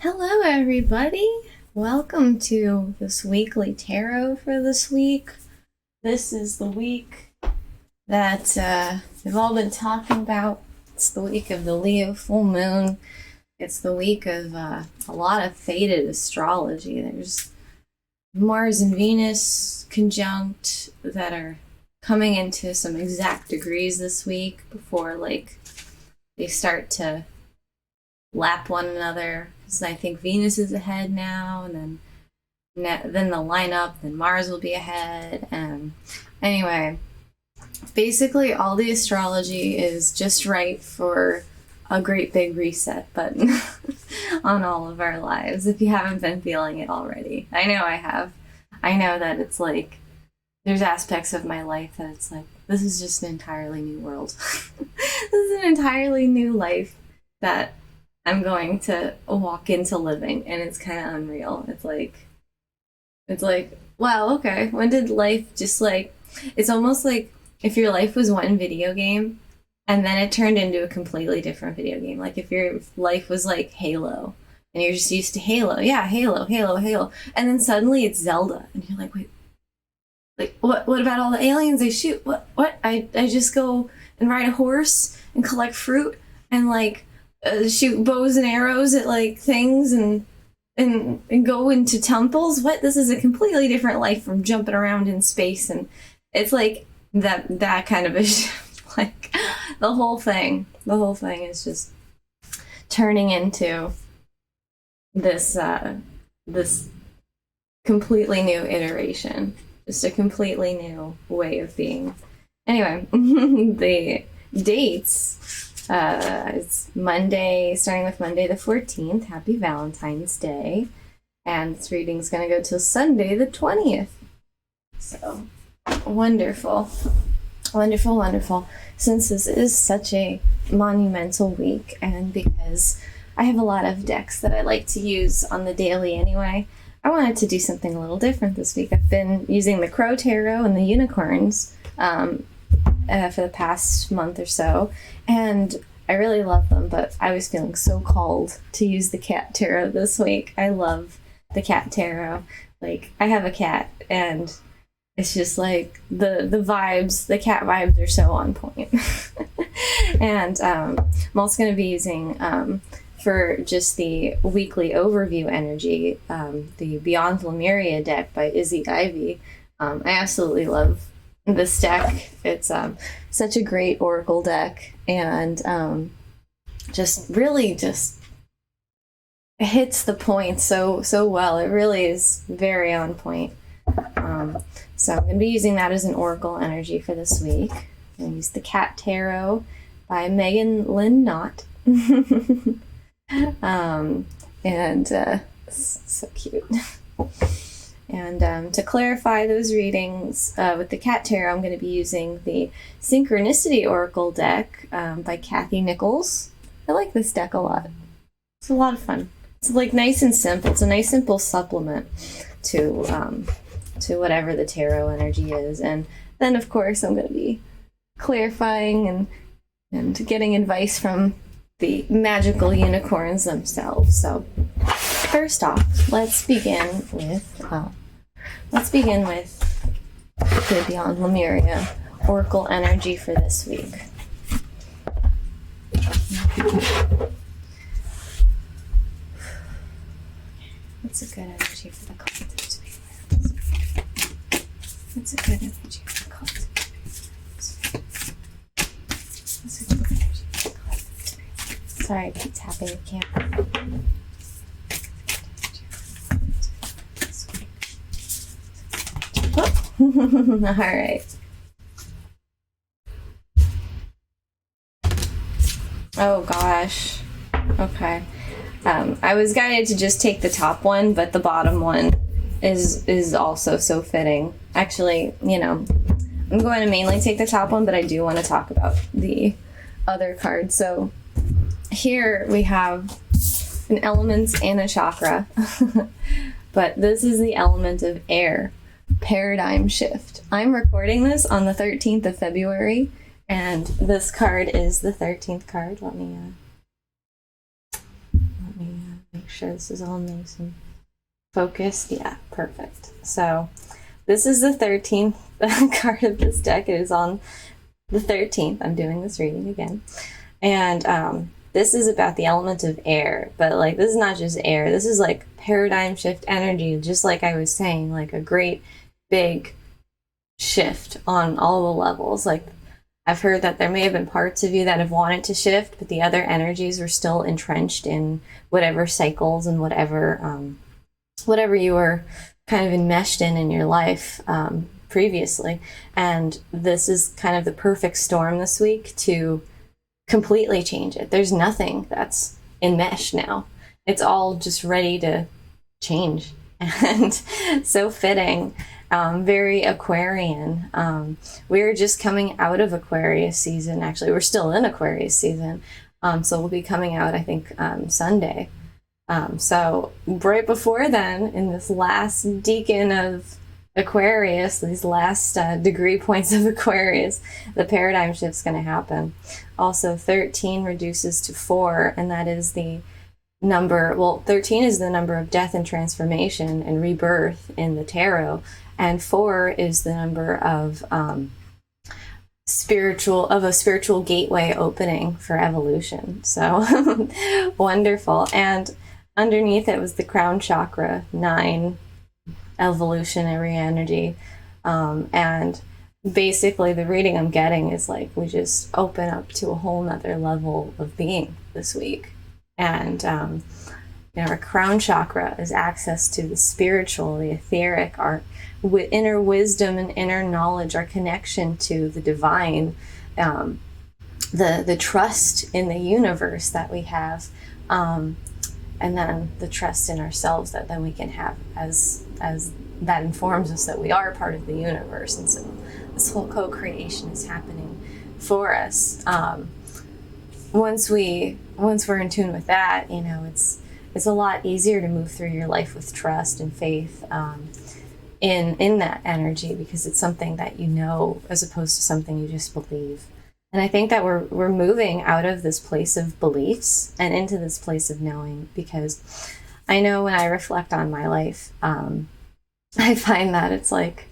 Hello, everybody. Welcome to this weekly tarot for this week. This is the week that we've all been talking about. It's the week of the Leo full moon. It's the week of a lot of fated astrology. There's Mars and Venus conjunct that are coming into some exact degrees this week before they start to lap one another. Because I think Venus is ahead now, and then they'll line up, then Mars will be ahead. And anyway, basically all the astrology is just right for a great big reset button on all of our lives, if you haven't been feeling it already. I know I have. I know that it's like, there's aspects of my life that it's like, this is just an entirely new world. This is an entirely new life that I'm going to walk into living, and it's kind of unreal. It's like, wow, okay, when did life just it's almost like if your life was one video game and then it turned into a completely different video game. Like if your life was like Halo and you're just used to Halo. Yeah, Halo. And then suddenly it's Zelda and you're like, wait, what about all the aliens I shoot? What? I just go and ride a horse and collect fruit and shoot bows and arrows at things and go into temples. What? This is a completely different life from jumping around in space, and it's like that kind of a like the whole thing is just turning into this this completely new iteration, just a completely new way of being. Anyway, the dates. It's Monday, starting with Monday the 14th. Happy Valentine's Day. And this reading's going to go till Sunday the 20th. So, wonderful. Wonderful. Since this is such a monumental week, and because I have a lot of decks that I like to use on the daily anyway, I wanted to do something a little different this week. I've been using the Crow Tarot and the Unicorns for the past month or so, and I really love them, but I was feeling so called to use the Cat Tarot this week. I love the Cat Tarot. I have a cat, and it's just like the vibes, the cat vibes are so on point. And I'm also going to be using, for just the weekly overview energy, the Beyond Lemuria deck by Izzy Ivy. I absolutely love this deck. It's such a great oracle deck, and just hits the point so well. It really is very on point. So I'm going to be using that as an oracle energy for this week. I'm going to use the Cat Tarot by Megan Lynn Knott. And so cute. And to clarify those readings with the Cat Tarot, I'm going to be using the Synchronicity Oracle deck by Kathy Nichols. I like this deck a lot. It's a lot of fun. It's nice and simple. It's a nice simple supplement to whatever the tarot energy is. And then, of course, I'm going to be clarifying and getting advice from the magical unicorns themselves. So first off, let's begin with the Beyond Lemuria oracle energy for this week. What's a good energy for the collective to be with? What's a good energy for the collective to be with? What's a good energy for the collective to be with? Sorry, I keep tapping the camera. All right. Oh gosh. Okay. I was guided to just take the top one, but the bottom one is also so fitting. Actually, I'm going to mainly take the top one, but I do want to talk about the other card. So here we have an element and a chakra, but this is the element of air. Paradigm shift. I'm recording this on the 13th of February, and this card is the 13th card. Let me make make sure this is all nice and focused. Yeah, perfect. So this is the 13th card of this deck. It is on the 13th. I'm doing this reading again. And this is about the element of air, but like this is not just air. This is like paradigm shift energy, just like I was saying, like a great big shift on all the levels. Like I've heard that there may have been parts of you that have wanted to shift, but the other energies are still entrenched in whatever cycles and whatever you were kind of enmeshed in your life previously. And this is kind of the perfect storm this week to completely change it. There's nothing that's enmeshed now. It's all just ready to change. And so fitting, very Aquarian. We're just coming out of Aquarius season. Actually, we're still in Aquarius season. So we'll be coming out, I think, Sunday. So right before then, in this last decan of Aquarius, these last degree points of Aquarius, the paradigm shift's going to happen. Also, 13 reduces to 4, and that is the number, 13 is the number of death and transformation and rebirth in the tarot, and 4 is the number of a spiritual gateway opening for evolution. So wonderful. And underneath it was the crown chakra, 9 evolutionary energy. And basically the reading I'm getting is like we just open up to a whole nother level of being this week. And our crown chakra is access to the spiritual, the etheric, our inner wisdom and inner knowledge, our connection to the divine, the trust in the universe that we have, and then the trust in ourselves that then we can have as that informs us that we are part of the universe. And so this whole co-creation is happening for us. Once we're in tune with that, it's a lot easier to move through your life with trust and faith in that energy, because it's something that you know as opposed to something you just believe. And I think that we're moving out of this place of beliefs and into this place of knowing, because I know when I reflect on my life, I find that it's like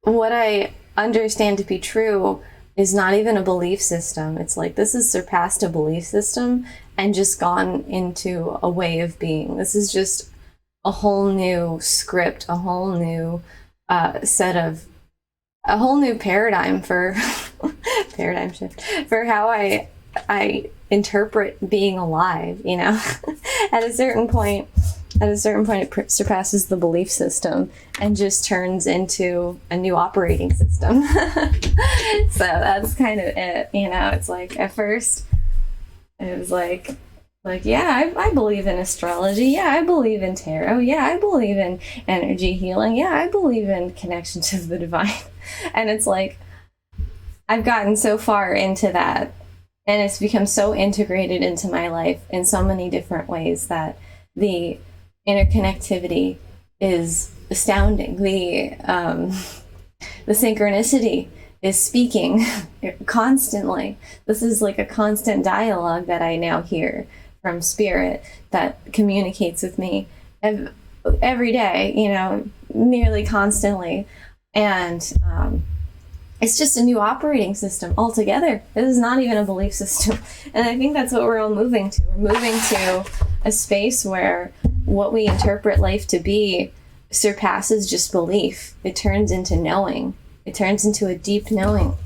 what I understand to be true is not even a belief system. It's like this has surpassed a belief system and just gone into a way of being. This is just a whole new script, a whole new a whole new paradigm for paradigm shift for how I interpret being alive. At a certain point it surpasses the belief system and just turns into a new operating system. So that's kind of it. It's like at first it was like yeah, I believe in astrology. Yeah, I believe in tarot. Yeah, I believe in energy healing. Yeah, I believe in connection to the divine. And it's like I've gotten so far into that, and it's become so integrated into my life in so many different ways that the interconnectivity is astounding. The synchronicity is speaking constantly. This is like a constant dialogue that I now hear from spirit that communicates with me every day, nearly constantly. And it's just a new operating system altogether. It is not even a belief system. And I think that's what we're all moving to. We're moving to a space where what we interpret life to be surpasses just belief. It turns into knowing. It turns into a deep knowing.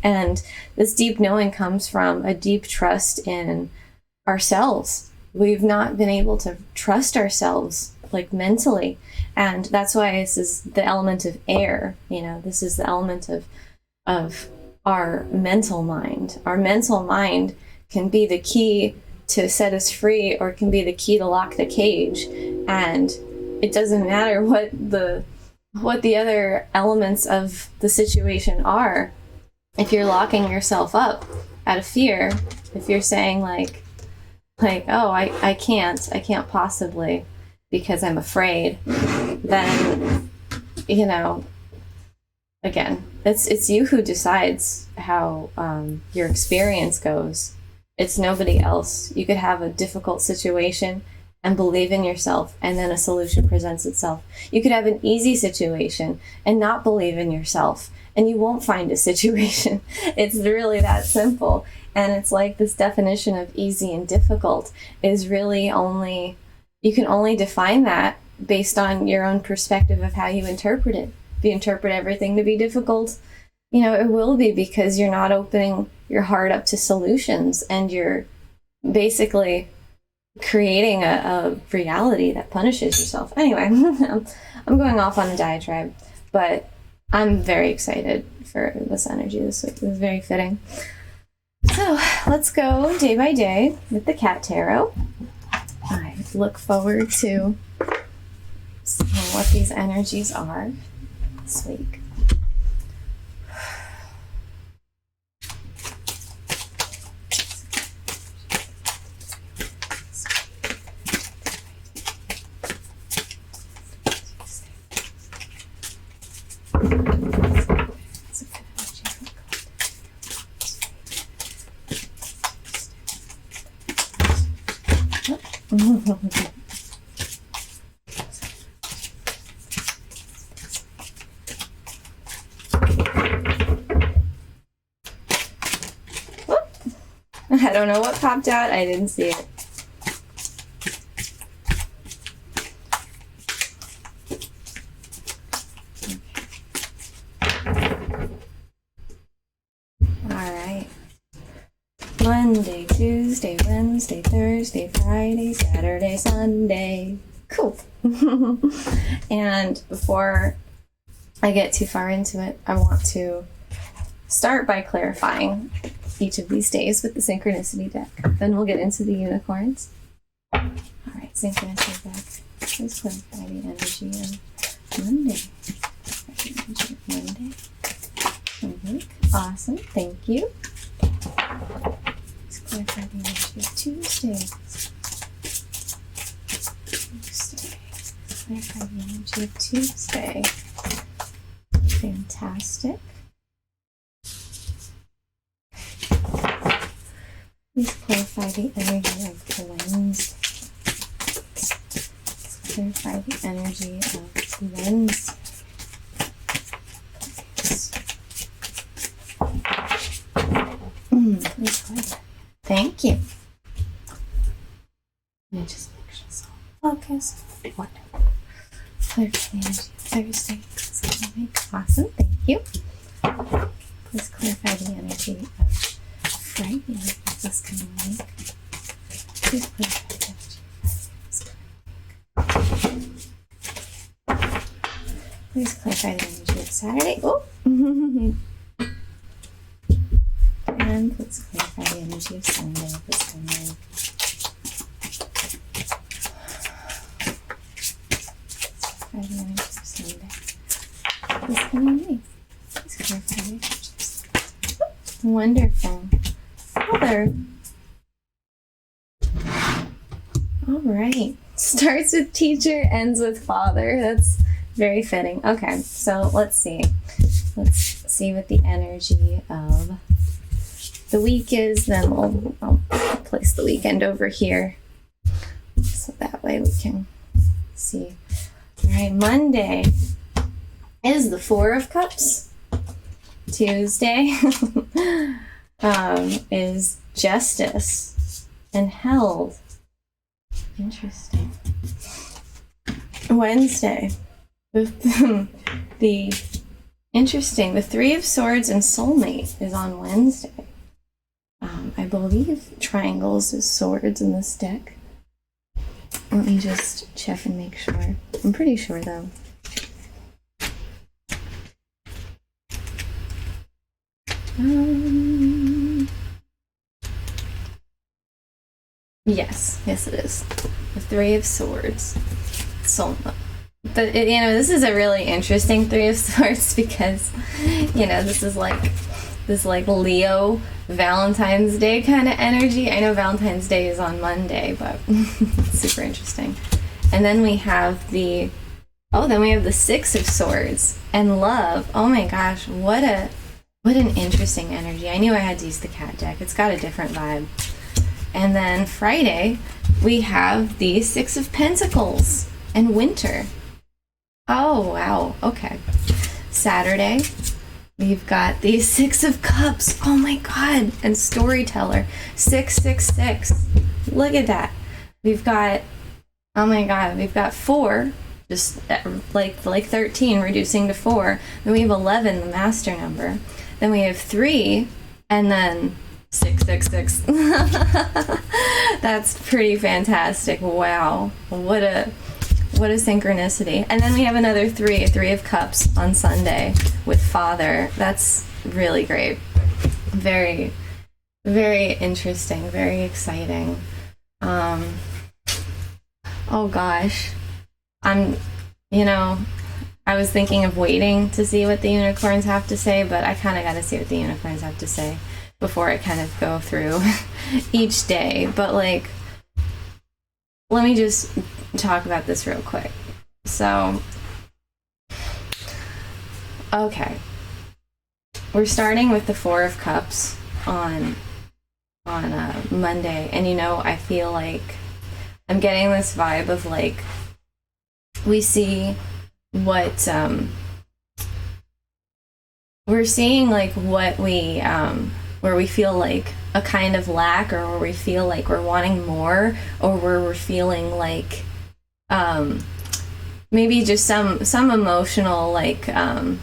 And this deep knowing comes from a deep trust in ourselves. We've not been able to trust ourselves like mentally. And that's why this is the element of air. This is the element of our mental mind. Our mental mind can be the key to set us free, or it can be the key to lock the cage. And it doesn't matter what the other elements of the situation are. If you're locking yourself up out of fear, if you're saying like, oh, I can't possibly because I'm afraid, then, again, it's you who decides how your experience goes. It's nobody else. You could have a difficult situation and believe in yourself, and then a solution presents itself. You could have an easy situation and not believe in yourself, and you won't find a situation. It's really that simple. And it's like this definition of easy and difficult is really only, you can only define that based on your own perspective of how you interpret it. If you interpret everything to be difficult, it will be, because you're not opening your heart up to solutions, and you're basically creating a reality that punishes yourself. Anyway, I'm going off on a diatribe, but I'm very excited for this energy this week. It was very fitting. So let's go day by day with the Cat Tarot. I look forward to seeing what these energies are this week. I don't know what popped out. I didn't see it. Monday, Tuesday, Wednesday, Thursday, Friday, Saturday, Sunday. Cool. And before I get too far into it, I want to start by clarifying each of these days with the synchronicity deck. Then we'll get into the unicorns. All right, synchronicity deck. Let's clarify the energy of Monday. Monday. Awesome. Thank you. Clarify the energy of Tuesday. Clarify the energy of Tuesday. Fantastic. Please clarify the energy of Wednesday. Clarify the energy of Wednesday. Please clarify. Thank you. Let me just make sure it's all focused. Wonderful. Clarify the energy of Thursday. Awesome. Thank you. Please clarify the energy of Friday. Is this coming week? Please clarify the energy of Friday. Please clarify the energy of Saturday. Oh. And let's clarify the energy of Sunday this coming week. Clarify the energy of Sunday this coming week. Please clarify the energy of Sunday. Wonderful. Father. All right. Starts with teacher, ends with father. That's very fitting. Okay, so let's see. Let's see what the energy of the week is, then I'll place the weekend over here so that way we can see. All right, Monday is the Four of Cups. Tuesday is Justice and Held. Interesting. Wednesday, the Three of Swords and Soulmate is on Wednesday. I believe triangles is swords in this deck. Let me just check and make sure. I'm pretty sure though. Yes it is. The Three of Swords. Soulmate. But this is a really interesting Three of Swords because, this is like Leo Valentine's Day kind of energy. I know Valentine's Day is on Monday, but it's super interesting. And then we have the Six of Swords and Love. Oh my gosh, what an interesting energy. I knew I had to use the cat deck. It's got a different vibe. And then Friday we have the Six of Pentacles and winter. Oh, wow. Okay. Saturday, we've got the Six of Cups. Oh my God. And storyteller. 666. Look at that. We've got, oh my God, we've got 4, just like 13, reducing to 4. Then we have 11, the master number. Then we have 3, and then 666. That's pretty fantastic. Wow. What a synchronicity. And then we have another 3 of Cups on Sunday with Father. That's really great. Very, very interesting. Very exciting. Oh gosh. I was thinking of waiting to see what the unicorns have to say, but I kind of got to see what the unicorns have to say before I kind of go through each day. But like, let me just talk about this real quick. So, okay. We're starting with the 4 of Cups on Monday. And I feel like I'm getting this vibe of like, we see what, we're seeing like what we, where we feel like a kind of lack, or where we feel like we're wanting more, or where we're feeling like, maybe just some emotional, like, I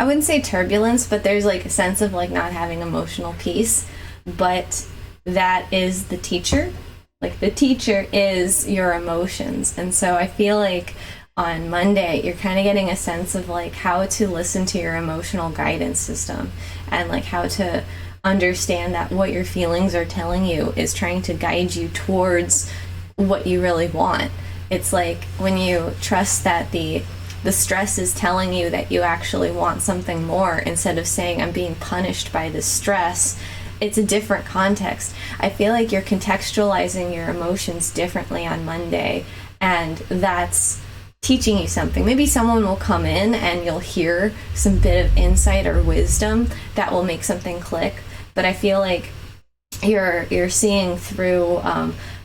wouldn't say turbulence, but there's like a sense of like not having emotional peace, but that is the teacher. Like the teacher is your emotions. And so I feel like on Monday, you're kind of getting a sense of like how to listen to your emotional guidance system, and like how to understand that what your feelings are telling you is trying to guide you towards what you really want. It's like when you trust that the stress is telling you that you actually want something more, instead of saying I'm being punished by this stress. It's a different context. I feel like you're contextualizing your emotions differently on Monday, and that's teaching you something. Maybe someone will come in and you'll hear some bit of insight or wisdom that will make something click. But I feel like you're seeing through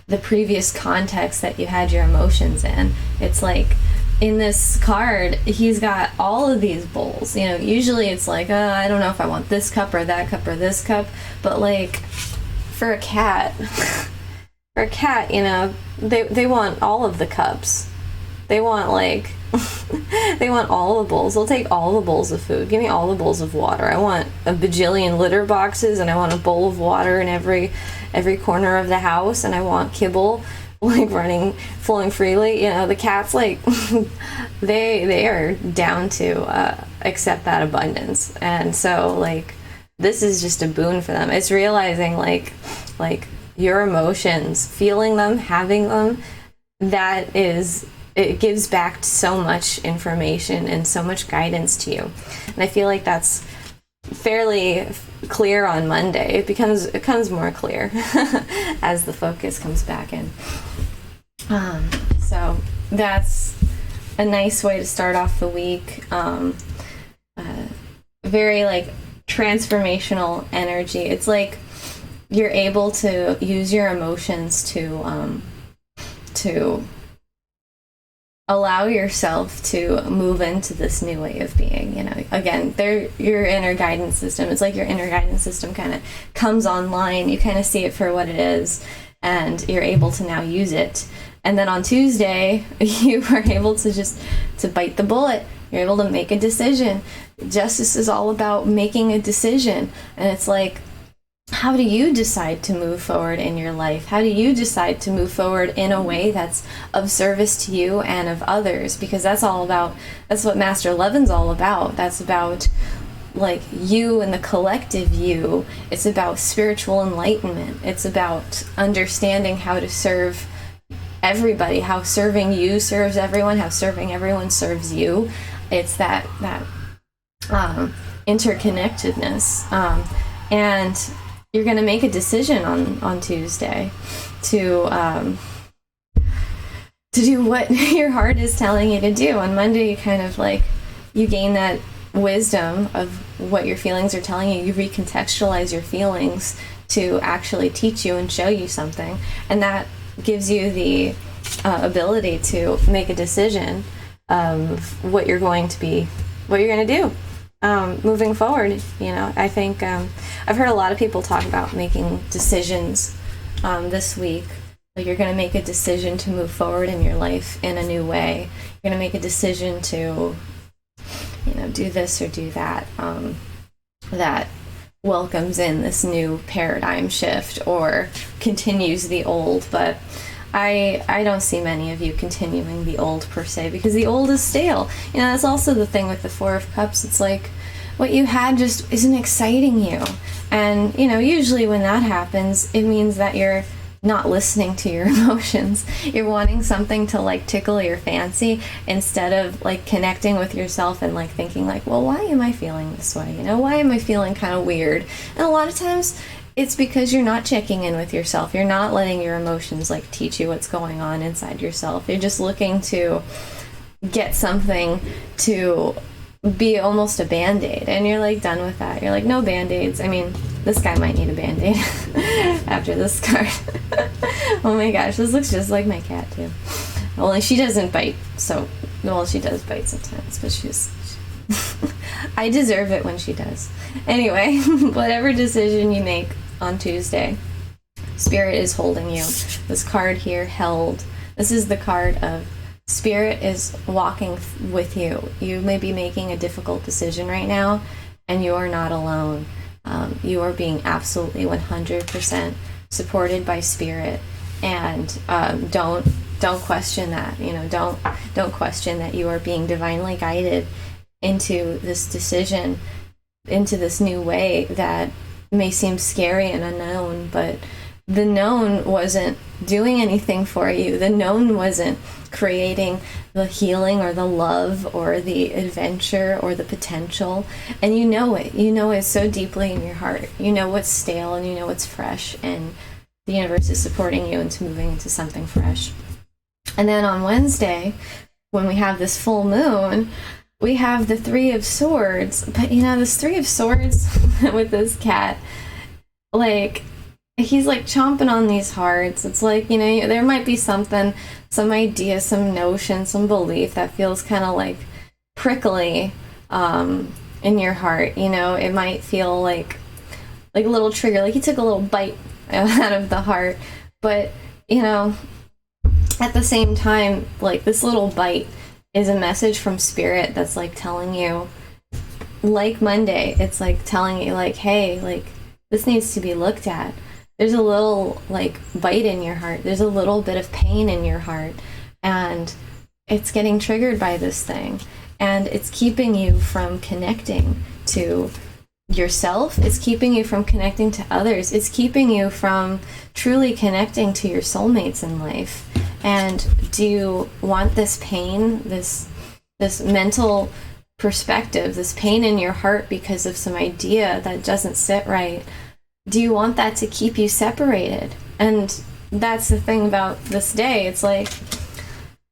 the previous context that you had your emotions in. It's like in this card, he's got all of these bowls. Usually it's like, I don't know if I want this cup or that cup or this cup. But like for a cat, they want all of the cups. They want like, they want all the bowls. They'll take all the bowls of food. Give me all the bowls of water. I want a bajillion litter boxes, and I want a bowl of water in every corner of the house, and I want kibble like flowing freely. The cats, like they are down to accept that abundance. And so like this is just a boon for them. It's realizing like your emotions, feeling them, having them, it gives back so much information and so much guidance to you. And I feel like that's fairly clear on Monday. It becomes more clear as the focus comes back in. So that's a nice way to start off the week. Very like transformational energy. It's like you're able to use your emotions to allow yourself to move into this new way of being. Again, they're your inner guidance system. It's like your inner guidance system kind of comes online. You kind of see it for what it is, and you're able to now use it. And then on Tuesday, you are able to bite the bullet. You're able to make a decision. Justice is all about making a decision. And it's like, how do you decide to move forward in your life? How do you decide to move forward in a way that's of service to you and of others? Because that's what Master 11's all about. That's about like you and the collective you. It's about spiritual enlightenment. It's about understanding how to serve everybody, how serving you serves everyone, how serving everyone serves you. It's that interconnectedness. And you're going to make a decision on Tuesday to do what your heart is telling you to do. On Monday, you kind of like, you gain that wisdom of what your feelings are telling you. You recontextualize your feelings to actually teach you and show you something. And that gives you the ability to make a decision of what you're going to do moving forward. I think I've heard a lot of people talk about making decisions this week. Like, you're going to make a decision to move forward in your life in a new way. You're going to make a decision to, do this or do that, that welcomes in this new paradigm shift or continues the old. But I don't see many of you continuing the old per se, because the old is stale. That's also the thing with the Four of Cups. It's like what you had just isn't exciting you. And, usually when that happens, it means that you're not listening to your emotions. You're wanting something to like tickle your fancy instead of like connecting with yourself and like thinking like, well, why am I feeling this way? Why am I feeling kind of weird? And a lot of times it's because you're not checking in with yourself. You're not letting your emotions like teach you what's going on inside yourself. You're just looking to get something to be almost a band-aid, and you're like done with that. You're like, no band-aids. I mean, this guy might need a band-aid after this card. Oh my gosh, this looks just like my cat too. Only she doesn't bite, she does bite sometimes, but she's I deserve it when she does. Anyway, whatever decision you make on Tuesday, Spirit is holding you. This card here, held. This is the card of Spirit is walking with you. You may be making a difficult decision right now, and you are not alone. You are being absolutely 100% supported by Spirit, and don't question that. Don't question that you are being divinely guided into this decision, into this new way that may seem scary and unknown, but the known wasn't doing anything for you. The known wasn't creating the healing or the love or the adventure or the potential. And you know it so deeply in your heart. You know what's stale and you know what's fresh, and the universe is supporting you into moving into something fresh. And then on Wednesday, when we have this full moon, we have the Three of Swords. But this Three of Swords with this cat, like, he's like chomping on these hearts. It's like, there might be something, some idea, some notion, some belief that feels kind of like prickly in your heart. It might feel like a little trigger, like he took a little bite out of the heart. But, at the same time, like, this little bite is a message from Spirit that's like telling you, like Monday, it's like telling you like, hey, like, this needs to be looked at. There's a little like bite in your heart. There's a little bit of pain in your heart, and it's getting triggered by this thing, and it's keeping you from connecting to yourself. It's keeping you from connecting to others. It's keeping you from truly connecting to your soulmates in life. And do you want this pain, this mental perspective, this pain in your heart because of some idea that doesn't sit right? Do you want that to keep you separated? And that's the thing about this day. It's like,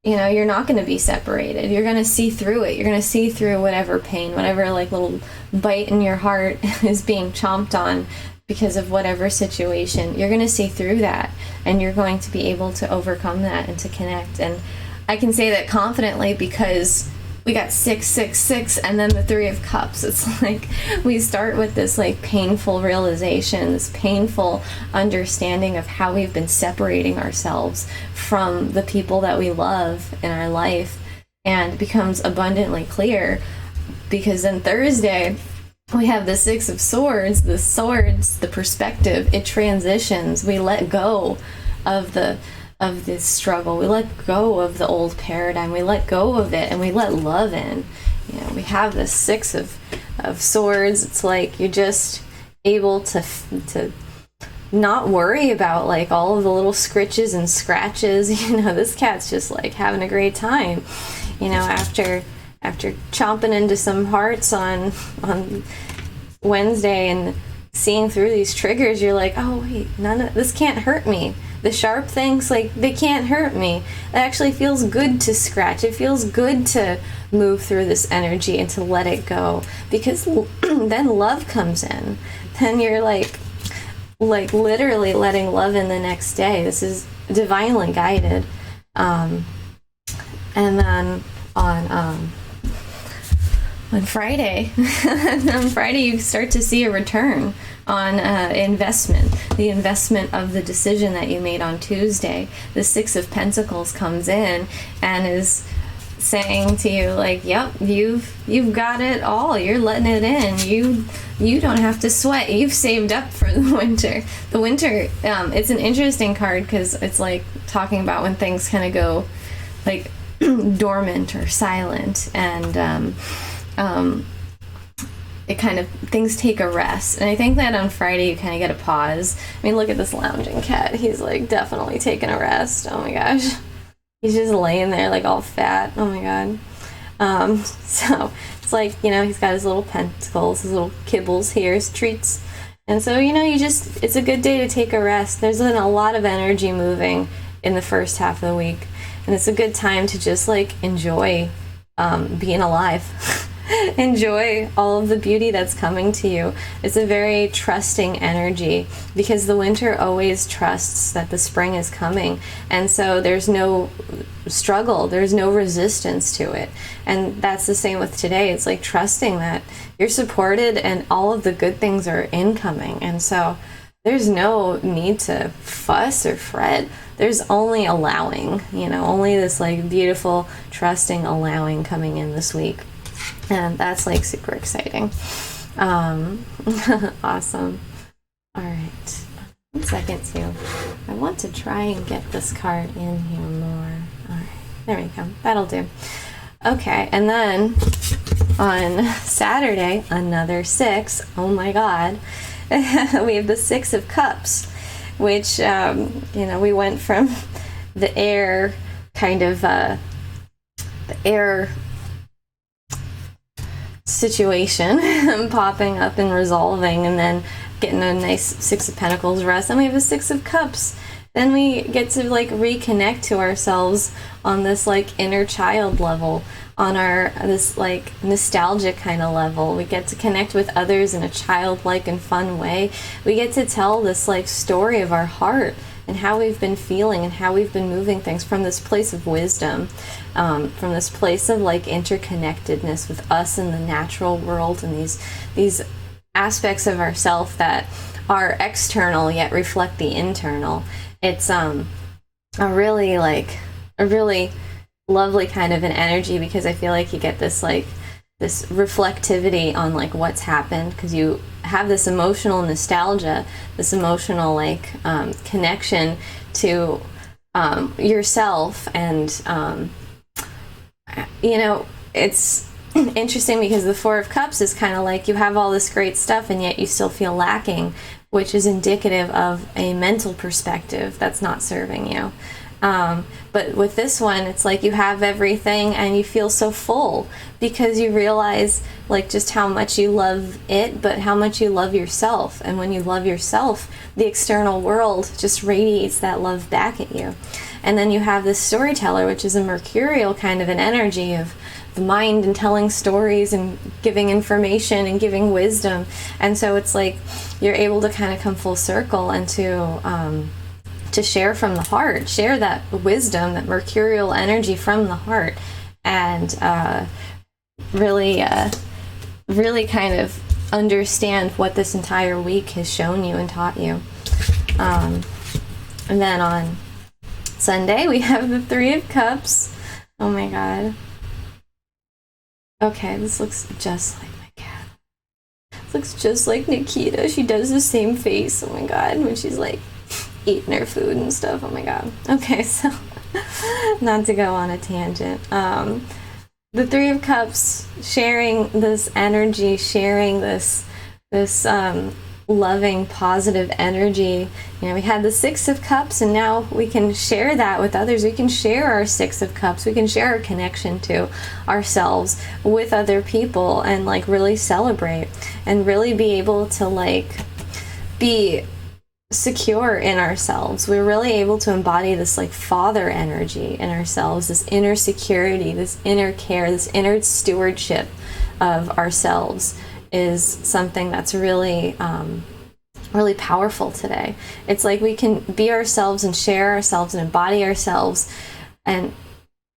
you're not going to be separated. You're going to see through it. You're going to see through whatever pain, whatever like little bite in your heart is being chomped on because of whatever situation. You're going to see through that, and you're going to be able to overcome that and to connect. And I can say that confidently because we got 666 and then the Three of Cups. It's like we start with this like painful realization, this painful understanding of how we've been separating ourselves from the people that we love in our life, and it becomes abundantly clear because then Thursday we have the Six of Swords. The swords, the perspective, it transitions. We let go of this struggle. We let go of the old paradigm. We let go of it, and we let love in. We have this Six of Swords. It's like you're just able to not worry about like all of the little scritches and scratches. This cat's just like having a great time. After chomping into some hearts on Wednesday and seeing through these triggers, you're like, oh wait, this can't hurt me. The sharp things, like, they can't hurt me. It actually feels good to scratch. It feels good to move through this energy and to let it go, because then love comes in. Then you're like, like literally letting love in the next day. This is divinely guided. And then on Friday, on Friday you start to see a return on investment, the investment of the decision that you made on Tuesday. The Six of Pentacles comes in and is saying to you, like, yep, you've got it all, you're letting it in, you don't have to sweat, you've saved up for the winter. The winter, it's an interesting card because it's like talking about when things kind of go like dormant or silent, and it kind of, things take a rest. And I think that on Friday you kind of get a pause. I mean, look at this lounging cat, he's like definitely taking a rest. Oh my gosh, he's just laying there like all fat. Oh my god. So it's like, you know, he's got his little pentacles, his little kibbles here, his treats. And so, you know, it's a good day to take a rest. There's been a lot of energy moving in the first half of the week, and it's a good time to just like enjoy being alive. Enjoy all of the beauty that's coming to you. It's a very trusting energy because the winter always trusts that the spring is coming, and so there's no struggle, there's no resistance to it. And that's the same with today. It's like trusting that you're supported and all of the good things are incoming, and so there's no need to fuss or fret. There's only allowing, you know, only this like beautiful trusting allowing coming in this week. And that's like super exciting. Awesome. All right. 1 second too. I want to try and get this card in here more. All right. There we go. That'll do. Okay. And then on Saturday, another 6. Oh my God. We have the 6 of Cups, which, you know, we went from the air kind of, the air situation popping up and resolving, and then getting a nice 6 of Pentacles rest. Then we have a 6 of Cups. Then we get to like reconnect to ourselves on this like inner child level, on our this like nostalgic kind of level. We get to connect with others in a childlike and fun way. We get to tell this like story of our heart and how we've been feeling and how we've been moving things from this place of wisdom, from this place of like interconnectedness with us in the natural world, and these aspects of ourself that are external yet reflect the internal. It's a really lovely kind of an energy, because I feel like you get this like this reflectivity on like what's happened, because you have this emotional nostalgia, this emotional like connection to yourself. And you know, it's interesting because the 4 of Cups is kind of like you have all this great stuff and yet you still feel lacking, which is indicative of a mental perspective that's not serving you. But with this one, it's like you have everything and you feel so full because you realize like just how much you love it, but how much you love yourself. And when you love yourself, the external world just radiates that love back at you. And then you have this storyteller, which is a mercurial kind of an energy of the mind and telling stories and giving information and giving wisdom. And so it's like you're able to kind of come full circle and to share from the heart, share that wisdom, that mercurial energy from the heart, and really kind of understand what this entire week has shown you and taught you. And then on Sunday, we have the 3 of Cups. Oh my God. Okay, this looks just like my cat. This looks just like Nikita. She does the same face. Oh my God, when she's like eating her food and stuff. Oh my God. Okay, so not to go on a tangent. The 3 of Cups, sharing this energy, sharing this loving, positive energy. You know, we had the 6 of Cups, and now we can share that with others. We can share our 6 of Cups. We can share our connection to ourselves with other people and like really celebrate and really be able to like be secure in ourselves. We're really able to embody this like father energy in ourselves, this inner security, this inner care, this inner stewardship of ourselves is something that's really really powerful today. It's like we can be ourselves and share ourselves and embody ourselves and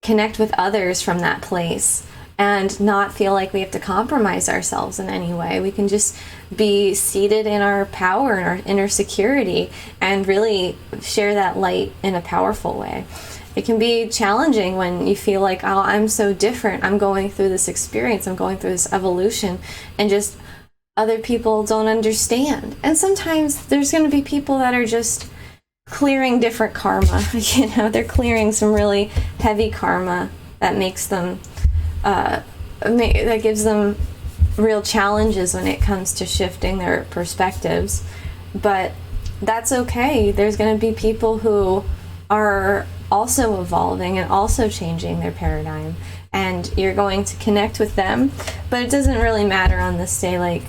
connect with others from that place and not feel like we have to compromise ourselves in any way. We can just be seated in our power and our inner security and really share that light in a powerful way. It can be challenging when you feel like, oh, I'm so different. I'm going through this experience. I'm going through this evolution, and just other people don't understand. And sometimes there's going to be people that are just clearing different karma. You know, they're clearing some really heavy karma that makes them, that gives them real challenges when it comes to shifting their perspectives. But that's okay. There's going to be people who are also evolving and also changing their paradigm, and you're going to connect with them. But it doesn't really matter on this day. Like,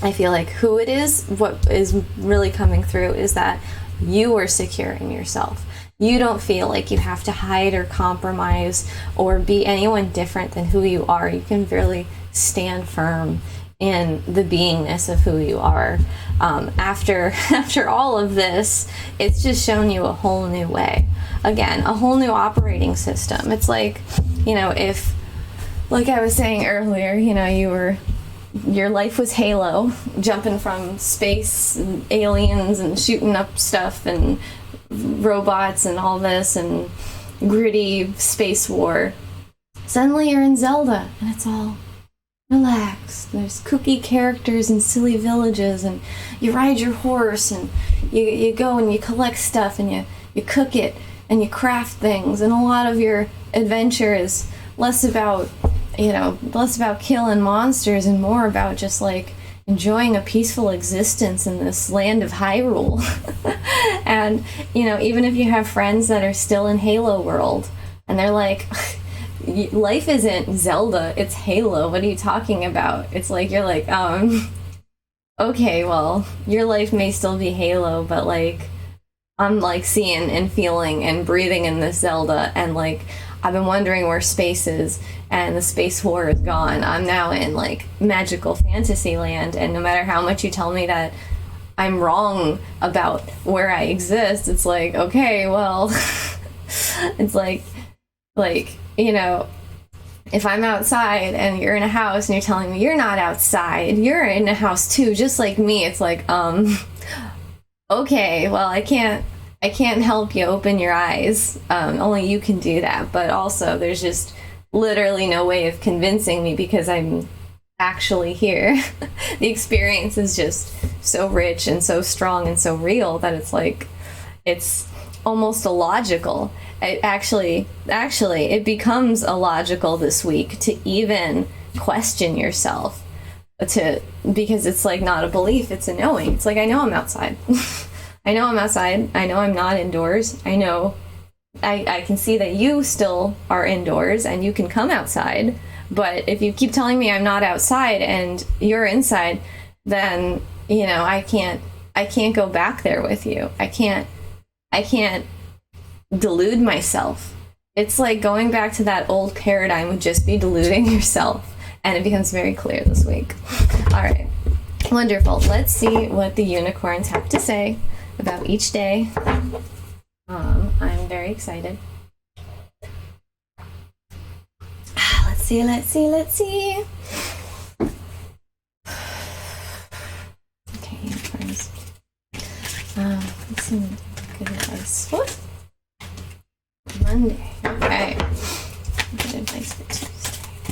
I feel like who it is, what is really coming through is that you are secure in yourself. You don't feel like you have to hide or compromise or be anyone different than who you are. You can really stand firm in the beingness of who you are. After all of this, it's just shown you a whole new way. Again, a whole new operating system. It's like, you know, if, like I was saying earlier, you know, your life was Halo, jumping from space and aliens and shooting up stuff and robots and all this and gritty space war. Suddenly you're in Zelda and it's all relaxed. There's kooky characters and silly villages, and you ride your horse, and you go and you collect stuff, and you cook it and you craft things, and a lot of your adventure is less about killing monsters and more about just like enjoying a peaceful existence in this land of Hyrule. And, you know, even if you have friends that are still in Halo world and they're like, life isn't Zelda, it's Halo, what are you talking about? It's like, you're like, okay, well, your life may still be Halo, but like, I'm like seeing and feeling and breathing in this Zelda, and like, I've been wondering where space is, and the space war is gone. I'm now in like magical fantasy land, and no matter how much you tell me that I'm wrong about where I exist, it's like, okay, well, it's like, you know, if I'm outside and you're in a house and you're telling me you're not outside, you're in a house too, just like me, it's like, okay, well, I can't help you open your eyes. Only you can do that. But also, there's just literally no way of convincing me because I'm actually here. The experience is just so rich and so strong and so real that it's like, it's almost illogical. It becomes illogical this week to even question yourself, because it's like not a belief, it's a knowing. It's like, I know I'm outside. I know I'm outside. I know I'm not indoors. I know I can see that you still are indoors and you can come outside. But if you keep telling me I'm not outside and you're inside, then, you know, I can't go back there with you. I can't delude myself. It's like going back to that old paradigm would just be deluding yourself. And it becomes very clear this week. All right. Wonderful. Let's see what the unicorns have to say about each day. I'm very excited. Let's see. Okay, unicorns. Let's see. Good advice. What? Monday. Okay. Good advice for Tuesday.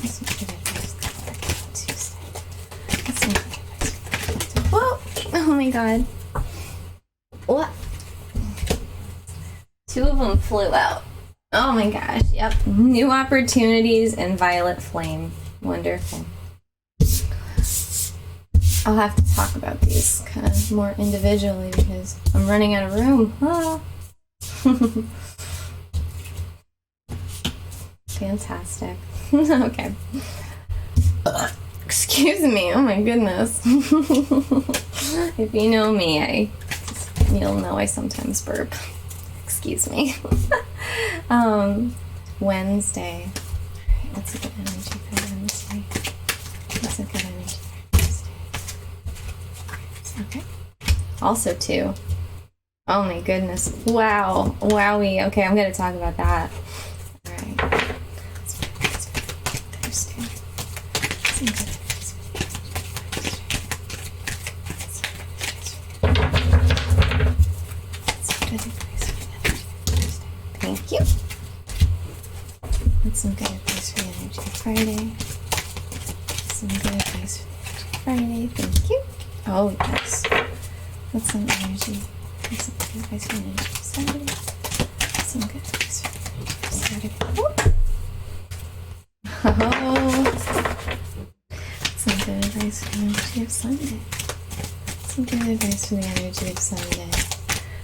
Let's see good advice for Tuesday. Let's see good advice for Tuesday. Whoa! Oh my god. What? Two of them flew out. Oh my gosh. Yep. New opportunities and violet flame. Wonderful. I'll have to talk about these kind of more individually because I'm running out of room. Ah. Fantastic. Okay. Excuse me. Oh my goodness. If you know me, you'll know I sometimes burp. Excuse me. Wednesday. What's a good energy for Wednesday? What's a good energy for Wednesday? Okay. Also 2. Oh my goodness. Wow. Wowie. Okay, I'm going to talk about that. All right. Thursday. Thank you. That's some good advice for the energy Friday. Some good advice for the energy Friday. Thank you. Oh, yes. That's some energy. That's some good advice for the energy Saturday. Some good advice for the energy Saturday. Oh. Some good advice for the energy of Sunday. Some good advice for the energy of Sunday.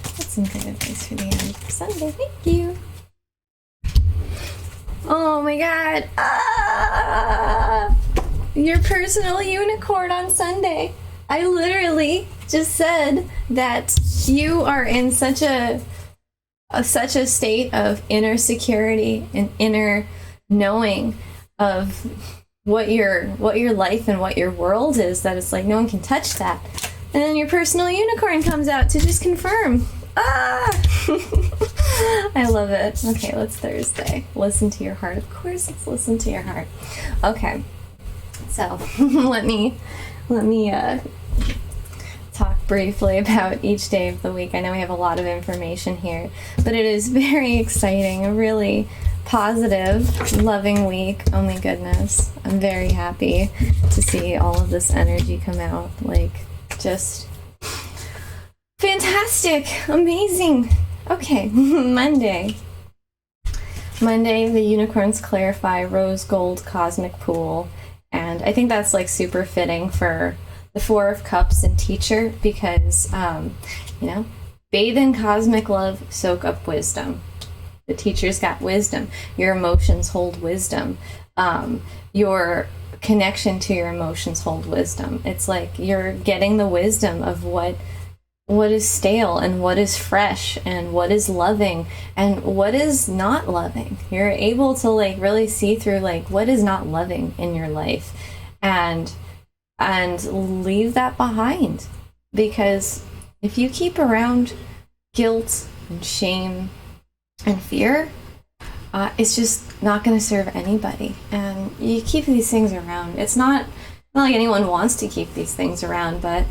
That's some good advice for the energy of Sunday. Thank you. Oh my god. Your personal unicorn on Sunday. I literally just said that you are in such a state of inner security and inner knowing of what your life and what your world is, that it's like no one can touch that. And then your personal unicorn comes out to just confirm. I love it. Okay, let's Thursday. Listen to your heart. Of course, let's listen to your heart. Okay, so let me talk briefly about each day of the week. I know we have a lot of information here, but it is very exciting. A really positive, loving week. Oh my goodness. I'm very happy to see all of this energy come out. Like, just fantastic. Amazing. Okay, Monday. The unicorns clarify rose gold cosmic pool. And I think that's like super fitting for the 4 of Cups and teacher, because, bathe in cosmic love, soak up wisdom. The teacher's got wisdom. Your emotions hold wisdom. Your connection to your emotions hold wisdom. It's like you're getting the wisdom of what is stale and what is fresh and what is loving and what is not loving. You're able to like really see through like what is not loving in your life and leave that behind. Because if you keep around guilt and shame and fear, it's just not going to serve anybody. And you keep these things around. It's not like anyone wants to keep these things around, but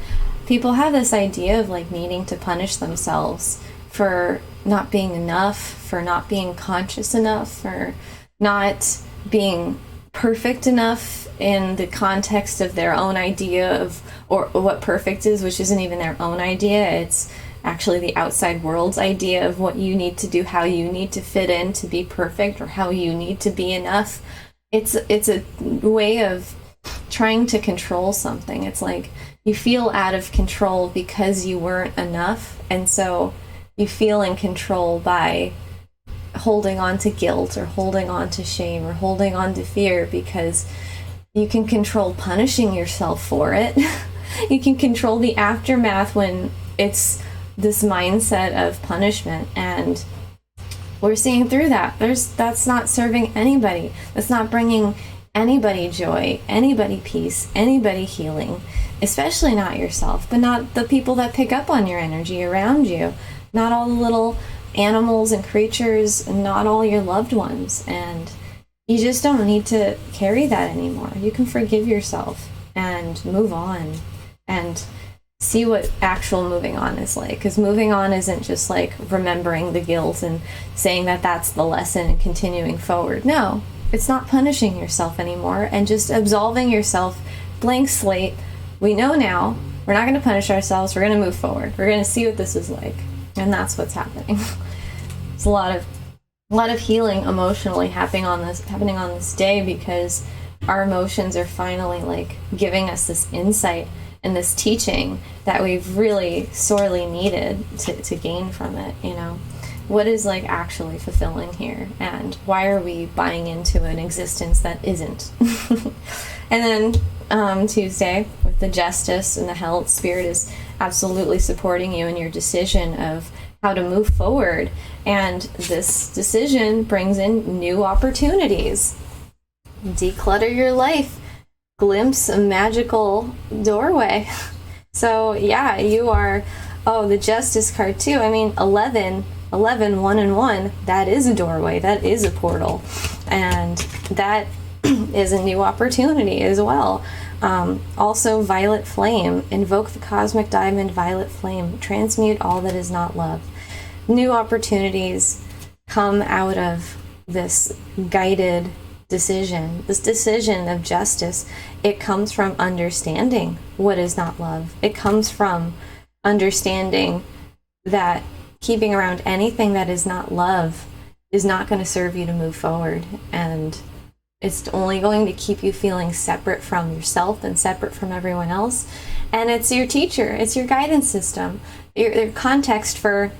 people have this idea of like needing to punish themselves for not being enough, for not being conscious enough, for not being perfect enough in the context of their own idea of or what perfect is, which isn't even their own idea. It's actually the outside world's idea of what you need to do, how you need to fit in to be perfect, or how you need to be enough. It's a way of trying to control something. It's like you feel out of control because you weren't enough, and so you feel in control by holding on to guilt or holding on to shame or holding on to fear, because you can control punishing yourself for it. You can control the aftermath when it's this mindset of punishment, and we're seeing through that. That's not serving anybody. That's not bringing anybody joy, anybody peace, anybody healing, especially not yourself, but not the people that pick up on your energy around you, not all the little animals and creatures, and not all your loved ones. And you just don't need to carry that anymore. You can forgive yourself and move on and see what actual moving on is like. Because moving on isn't just like remembering the guilt and saying that that's the lesson and continuing forward. No, it's not punishing yourself anymore and just absolving yourself, blank slate. We know now, we're not going to punish ourselves, we're going to move forward. We're going to see what this is like. And that's what's happening. It's a lot of healing emotionally happening on this day, because our emotions are finally like giving us this insight and this teaching that we've really sorely needed to gain from it. What is like actually fulfilling here, and why are we buying into an existence that isn't? And then Tuesday with the Justice and the Health, Spirit is absolutely supporting you in your decision of how to move forward, and this decision brings in new opportunities. Declutter your life, glimpse a magical doorway. So yeah, you are Oh, the Justice card too. I mean, 11, 1 and 1, that is a doorway, that is a portal. And that is a new opportunity as well. Also, Violet Flame. Invoke the Cosmic Diamond Violet Flame. Transmute all that is not love. New opportunities come out of this guided decision, this decision of justice. It comes from understanding what is not love. It comes from understanding that keeping around anything that is not love is not going to serve you to move forward, and it's only going to keep you feeling separate from yourself and separate from everyone else. And it's your teacher, it's your guidance system, your context for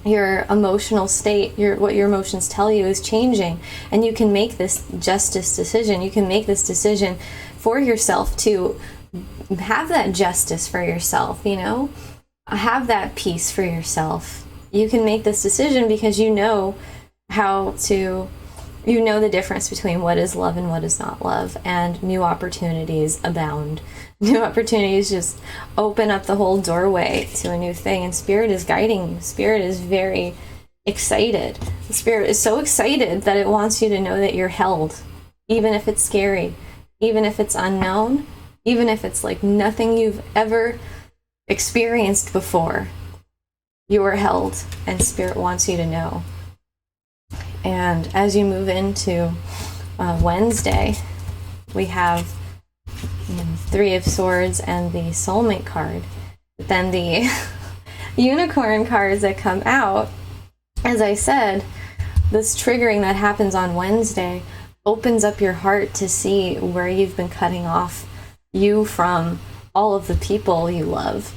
your emotional state, what your emotions tell you is changing. And you can make this justice decision. You can make this decision for yourself to have that justice for yourself, have that peace for yourself. You can make this decision because you know the difference between what is love and what is not love, and new opportunities abound. New opportunities just open up the whole doorway to a new thing, and Spirit is guiding you. Spirit is very excited. The Spirit is so excited that it wants you to know that you're held, even if it's scary, even if it's unknown, even if it's like nothing you've ever experienced before. You are held, and Spirit wants you to know. And as you move into Wednesday, we have Three of Swords and the Soulmate card. But then the Unicorn cards that come out, as I said, this triggering that happens on Wednesday opens up your heart to see where you've been cutting off you from all of the people you love,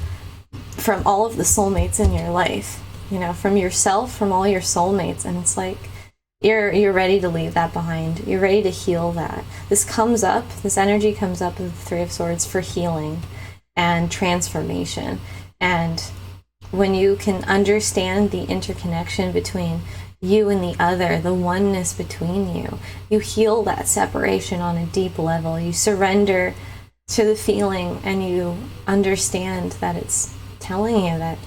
from all of the soulmates in your life, from yourself, from all your soulmates. And it's like, you're ready to leave that behind. You're ready to heal that. This energy comes up with the Three of Swords for healing and transformation. And when you can understand the interconnection between you and the other, the oneness between you, you heal that separation on a deep level. You surrender to the feeling, and you understand that it's telling you that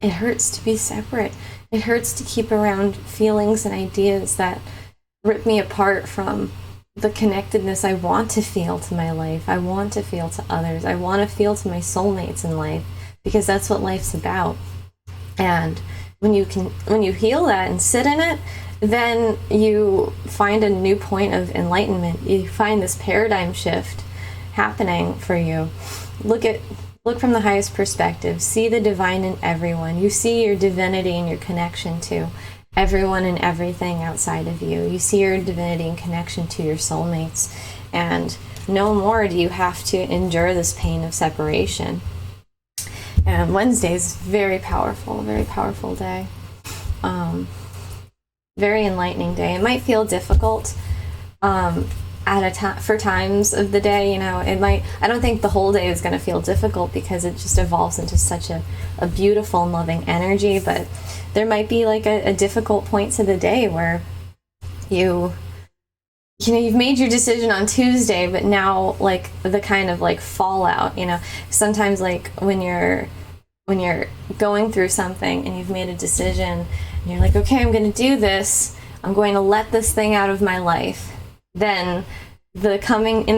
it hurts to be separate. It hurts to keep around feelings and ideas that rip me apart from the connectedness I want to feel to my life. I want to feel to others. I want to feel to my soulmates in life, because that's what life's about. And when you heal that and sit in it, then you find a new point of enlightenment. You find this paradigm shift happening for you. Look from the highest perspective. See the divine in everyone. You see your divinity and your connection to everyone and everything outside of you. You see your divinity and connection to your soulmates. And no more do you have to endure this pain of separation. And Wednesday is very powerful day. Very enlightening day. It might feel difficult for times of the day, it might. I don't think the whole day is going to feel difficult, because it just evolves into such a beautiful and loving energy. But there might be like a difficult point to the day where you've made your decision on Tuesday, but now like the kind of like fallout, sometimes like when you're going through something and you've made a decision and you're like, okay, I'm going to do this. I'm going to let this thing out of my life. Then in the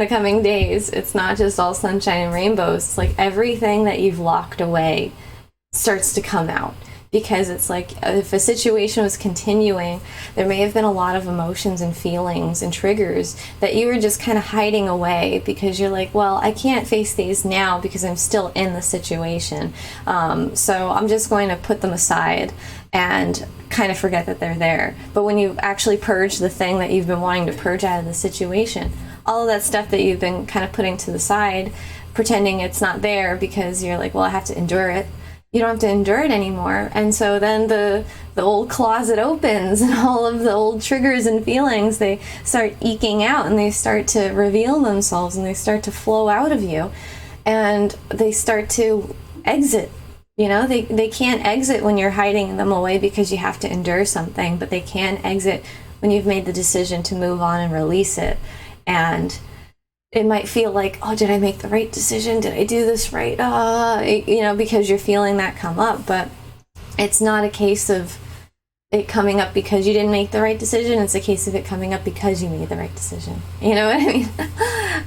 coming days, it's not just all sunshine and rainbows. It's like everything that you've locked away starts to come out, because it's like if a situation was continuing, there may have been a lot of emotions and feelings and triggers that you were just kind of hiding away, because you're like, well, I can't face these now because I'm still in the situation. So I'm just going to put them aside and kind of forget that they're there. But when you actually purge the thing that you've been wanting to purge out of the situation, all of that stuff that you've been kind of putting to the side, pretending it's not there because you're like, well, I have to endure it. You don't have to endure it anymore. And so then the old closet opens, and all of the old triggers and feelings, they start eking out, and they start to reveal themselves, and they start to flow out of you, and they start to exit. They can't exit when you're hiding them away because you have to endure something, but they can exit when you've made the decision to move on and release it. And it might feel like, oh, did I make the right decision? Did I do this right? Because you're feeling that come up. But it's not a case of it coming up because you didn't make the right decision. It's a case of it coming up because you made the right decision. You know what I mean?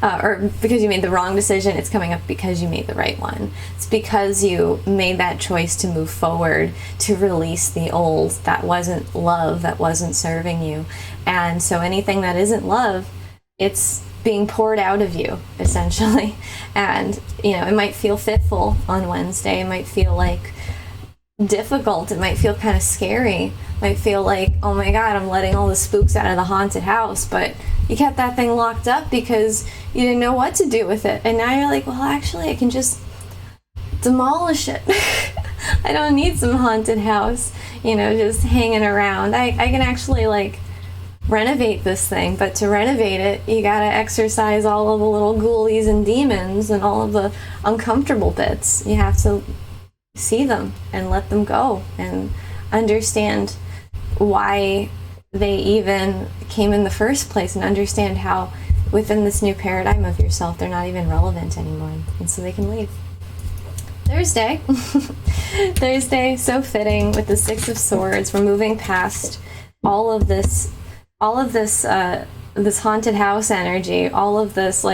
Or because you made the wrong decision, it's coming up because you made the right one. It's because you made that choice to move forward, to release the old that wasn't love, that wasn't serving you. And so anything that isn't love, it's being poured out of you, essentially. And, it might feel fitful on Wednesday. It might feel like difficult. It might feel kind of scary. It might feel like, oh my God, I'm letting all the spooks out of the haunted house. But you kept that thing locked up because you didn't know what to do with it. And now you're like, well, actually, I can just demolish it. I don't need some haunted house, just hanging around. I can actually, renovate this thing. But to renovate it, you gotta exorcise all of the little ghoulies and demons and all of the uncomfortable bits. You have to see them and let them go and understand why they even came in the first place, and understand how within this new paradigm of yourself they're not even relevant anymore, and so they can leave. Thursday so fitting with the Six of Swords. We're moving past all of this this haunted house energy, all of this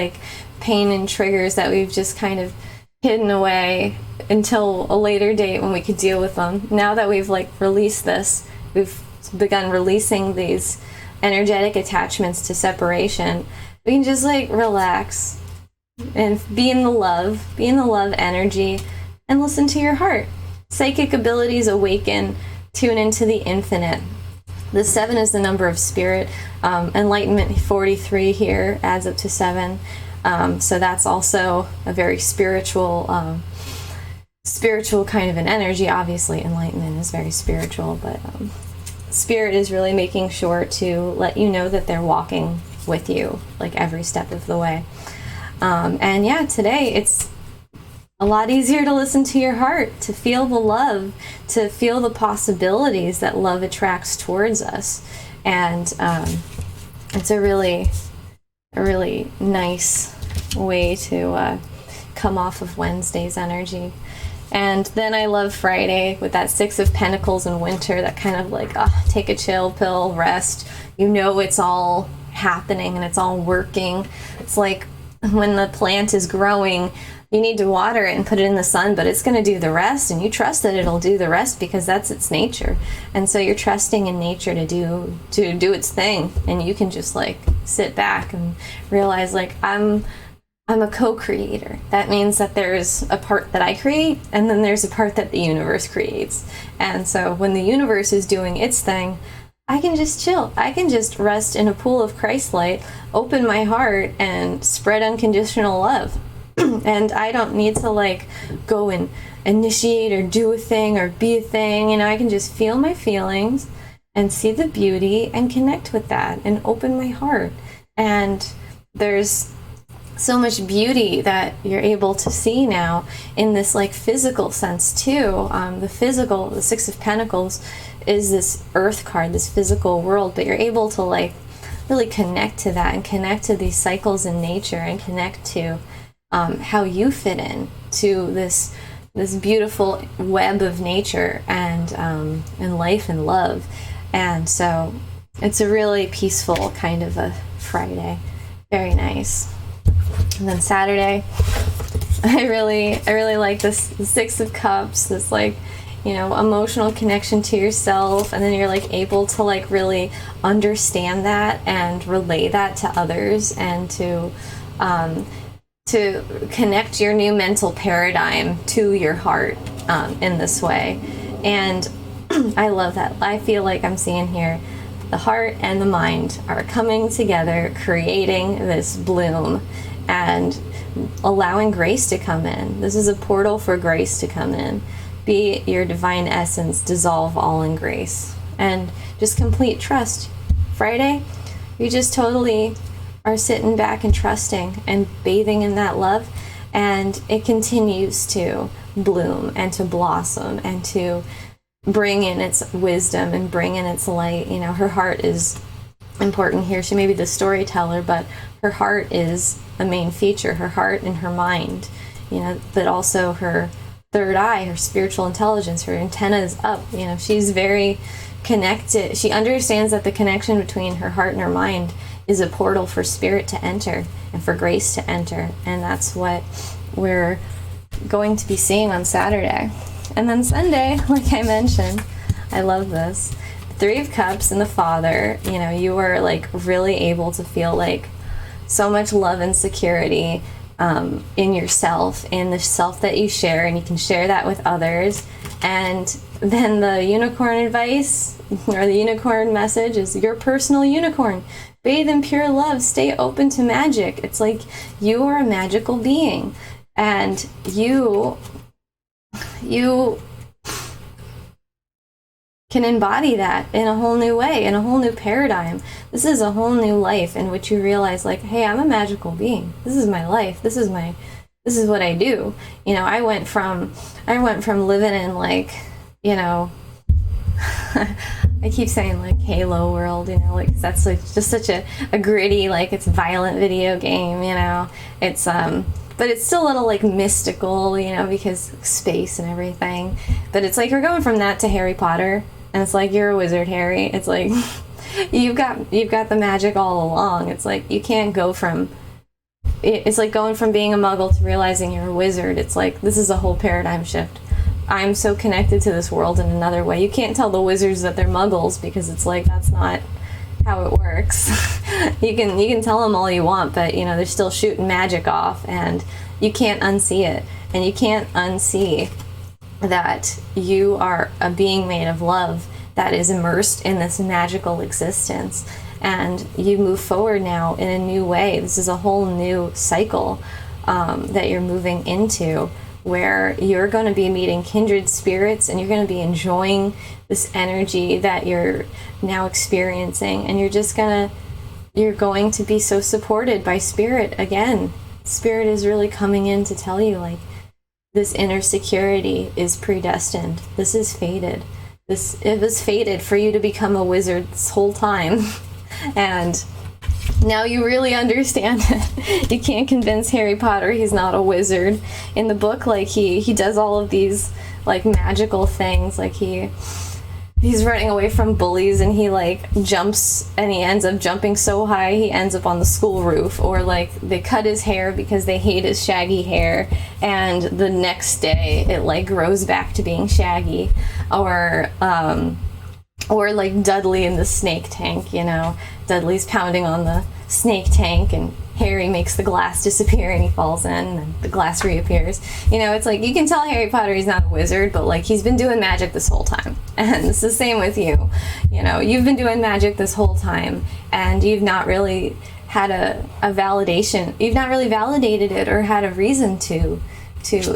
pain and triggers that we've just kind of hidden away until a later date when we could deal with them. Now that we've released this, we've begun releasing these energetic attachments to separation, we can just relax and be in the love energy and listen to your heart. Psychic abilities awaken, tune into the infinite. The 7 is the number of spirit. Enlightenment 43 here adds up to 7. So that's also a very spiritual kind of an energy. Obviously, enlightenment is very spiritual, but spirit is really making sure to let you know that they're walking with you every step of the way. And yeah, today it's a lot easier to listen to your heart, to feel the love, to feel the possibilities that love attracts towards us. And it's a really nice way to come off of Wednesday's energy. And then I love Friday with that Six of Pentacles in winter, that kind of take a chill pill, rest. It's all happening and it's all working. It's like when the plant is growing, you need to water it and put it in the sun, but it's going to do the rest, and you trust that it'll do the rest because that's its nature. And so you're trusting in nature to do its thing, and you can just sit back and realize I'm a co-creator. That means that there's a part that I create, and then there's a part that the universe creates. And so when the universe is doing its thing, I can just chill. I can just rest in a pool of Christ light, open my heart, and spread unconditional love. And I don't need to go and initiate or do a thing or be a thing. I can just feel my feelings and see the beauty and connect with that and open my heart. And there's so much beauty that you're able to see now in this physical sense too. The Six of Pentacles is this earth card, this physical world, but you're able to really connect to that and connect to these cycles in nature and connect to how you fit in to this beautiful web of nature and life and love. And so it's a really peaceful kind of a Friday. Very nice. And then Saturday, I really like this Six of Cups, this emotional connection to yourself, and then you're able to really understand that and relay that to others, and to connect your new mental paradigm to your heart in this way. And I love that. I feel like I'm seeing here the heart and the mind are coming together, creating this bloom and allowing grace to come in. This is a portal for grace to come in. Be your divine essence, dissolve all in grace, and just complete trust. Friday, you just totally are sitting back and trusting and bathing in that love, and it continues to bloom and to blossom and to bring in its wisdom and bring in its light. Her heart is important here. She may be the storyteller, but her heart is a main feature, her heart and her mind, but also her third eye, her spiritual intelligence, her antenna is up. She's very connected. She understands that the connection between her heart and her mind is a portal for spirit to enter and for grace to enter. And that's what we're going to be seeing on Saturday. And then Sunday, like I mentioned, I love this. Three of Cups and the Father, you are like really able to feel like so much love and security in yourself, in the self that you share, and you can share that with others. And then the unicorn advice, or the unicorn message, is your personal unicorn. Bathe in pure love, stay open to magic. It's like you are a magical being, and you can embody that in a whole new way, in a whole new paradigm. This is a whole new life in which you realize, like, hey, I'm a magical being. This is my life. This is what I do. I went from living in like, I keep saying like Halo world, like that's like just such a gritty, like it's violent video game, it's but it's still a little like mystical, because space and everything. But it's like you're going from that to Harry Potter, and it's like you're a wizard, Harry. It's like you've got the magic all along. It's like you can't go from. It's like going from being a Muggle to realizing you're a wizard. It's like this is a whole paradigm shift. I'm so connected to this world in another way. You can't tell the wizards that they're Muggles, because it's like that's not how it works. you can tell them all you want, but they're still shooting magic off, and you can't unsee it. And you can't unsee that you are a being made of love that is immersed in this magical existence, and you move forward now in a new way. This is a whole new cycle that you're moving into, where you're going to be meeting kindred spirits, and you're going to be enjoying this energy that you're now experiencing, and you're going to be so supported by spirit again. Spirit is really coming in to tell you, like, this inner security is predestined. This is fated. It was fated for you to become a wizard this whole time. And now you really understand it. You can't convince Harry Potter he's not a wizard. In the book, like, he does all of these, like, magical things. Like, he's running away from bullies, and he, like, jumps, and he ends up jumping so high he ends up on the school roof. Or, like, they cut his hair because they hate his shaggy hair, and the next day it, like, grows back to being shaggy. Or like Dudley in the snake tank, Dudley's pounding on the snake tank, and Harry makes the glass disappear, and he falls in, and the glass reappears. It's like you can tell Harry Potter he's not a wizard, but like he's been doing magic this whole time. And it's the same with you. You've been doing magic this whole time, and you've not really had a validation. You've not really validated it or had a reason to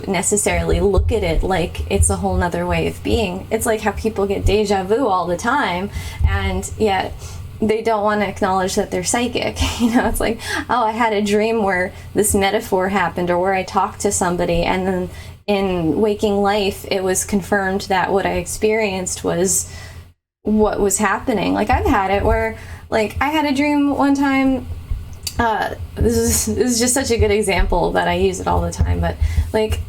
necessarily look at it like it's a whole nother way of being. It's like how people get deja vu all the time, and yet they don't want to acknowledge that they're psychic. It's like, oh, I had a dream where this metaphor happened, or where I talked to somebody, and then in waking life it was confirmed that what I experienced was what was happening. Like, I've had it where, like, I had a dream one time. This is just such a good example that I use it all the time, but like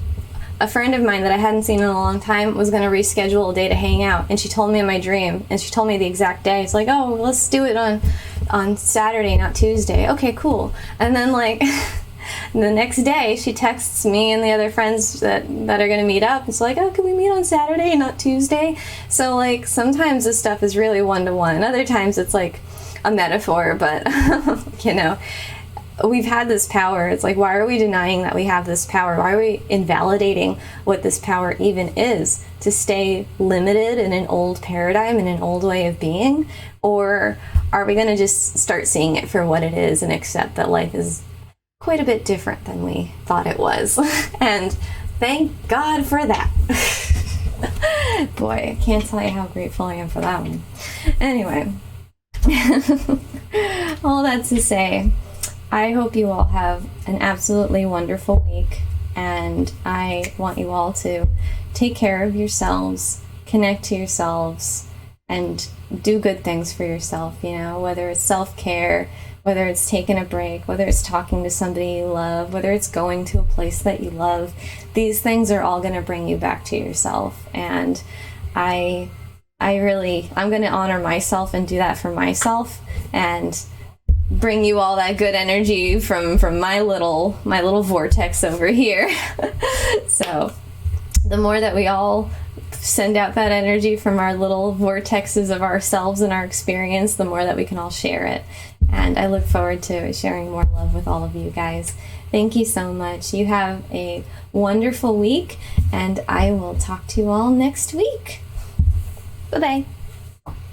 a friend of mine that I hadn't seen in a long time was going to reschedule a day to hang out, and she told me in my dream, and she told me the exact day. It's like, oh, let's do it on Saturday, not Tuesday. Okay, cool. And then like the next day she texts me and the other friends that are going to meet up. It's like, oh, can we meet on Saturday, not Tuesday? So like sometimes this stuff is really one-to-one, and other times it's like a metaphor, but we've had this power. It's like, why are we denying that we have this power? Why are we invalidating what this power even is, to stay limited in an old paradigm, in an old way of being? Or are we going to just start seeing it for what it is and accept that life is quite a bit different than we thought it was? And thank God for that. Boy, I can't tell you how grateful I am for that one. Anyway, all that to say, I hope you all have an absolutely wonderful week, and I want you all to take care of yourselves, connect to yourselves, and do good things for yourself, you know, whether it's self-care, whether it's taking a break, whether it's talking to somebody you love, whether it's going to a place that you love. These things are all going to bring you back to yourself. And I'm going to honor myself and do that for myself, and bring you all that good energy from my little vortex over here. So the more that we all send out that energy from our little vortexes of ourselves and our experience, the more that we can all share it. And I look forward to sharing more love with all of you guys. Thank you so much. You have a wonderful week, and I will talk to you all next week. Bye-bye.